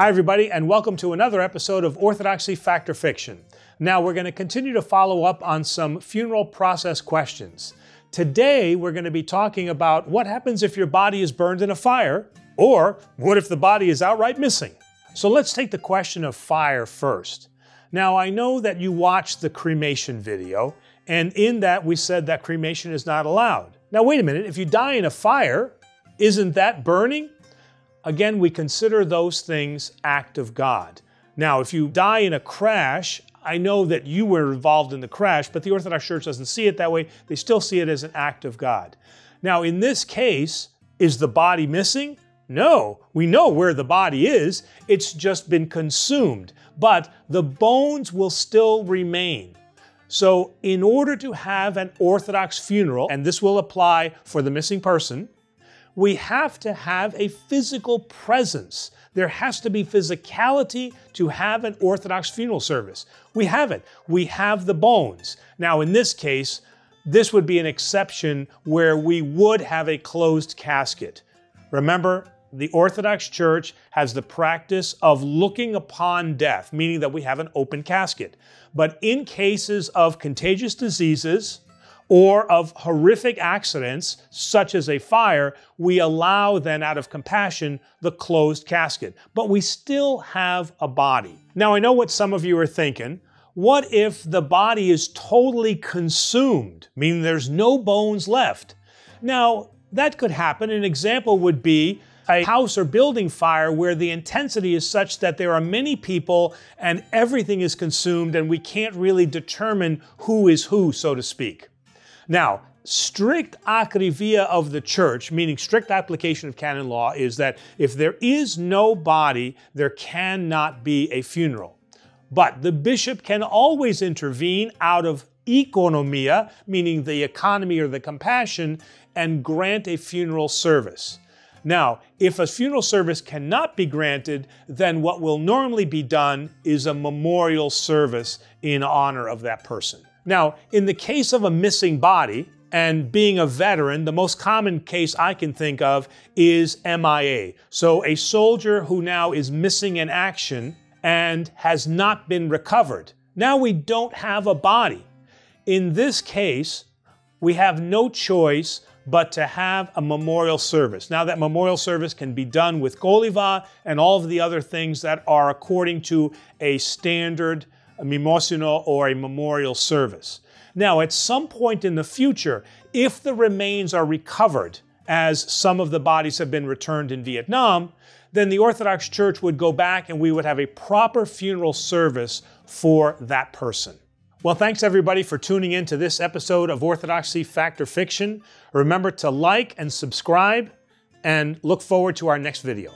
Hi everybody, and welcome to another episode of Orthodoxy Fact or Fiction. Now we're going to continue to follow up on some funeral process questions. Today we're going to be talking about what happens if your body is burned in a fire, or what if the body is outright missing? So let's take the question of fire first. Now I know that you watched the cremation video, and in that we said that cremation is not allowed. Now wait a minute, if you die in a fire, isn't that burning? Again, we consider those things act of God. Now, if you die in a crash, I know that you were involved in the crash, but the Orthodox Church doesn't see it that way. They still see it as an act of God. Now, in this case, is the body missing? No, we know where the body is. It's just been consumed, but the bones will still remain. So, in order to have an Orthodox funeral, and this will apply for the missing person, we have to have a physical presence. There has to be physicality to have an Orthodox funeral service. We have it. We have the bones. Now, in this case, this would be an exception where we would have a closed casket. Remember, the Orthodox Church has the practice of looking upon death, meaning that we have an open casket. But in cases of contagious diseases, or of horrific accidents, such as a fire, we allow then, out of compassion, the closed casket. But we still have a body. Now, I know what some of you are thinking. What if the body is totally consumed, meaning there's no bones left? Now, that could happen. An example would be a house or building fire where the intensity is such that there are many people and everything is consumed and we can't really determine who is who, so to speak. Now, strict akrivia of the church, meaning strict application of canon law, is that if there is no body, there cannot be a funeral. But the bishop can always intervene out of economia, meaning the economy or the compassion, and grant a funeral service. Now, if a funeral service cannot be granted, then what will normally be done is a memorial service in honor of that person. Now, in the case of a missing body, and being a veteran, the most common case I can think of is MIA. So a soldier who now is missing in action and has not been recovered. Now we don't have a body. In this case, we have no choice but to have a memorial service. Now that memorial service can be done with goliva and all of the other things that are according to a standard a mimosinal or a memorial service. Now, at some point in the future, if the remains are recovered, as some of the bodies have been returned in Vietnam, then the Orthodox Church would go back and we would have a proper funeral service for that person. Well, thanks everybody for tuning in to this episode of Orthodoxy Fact or Fiction. Remember to like and subscribe, and look forward to our next video.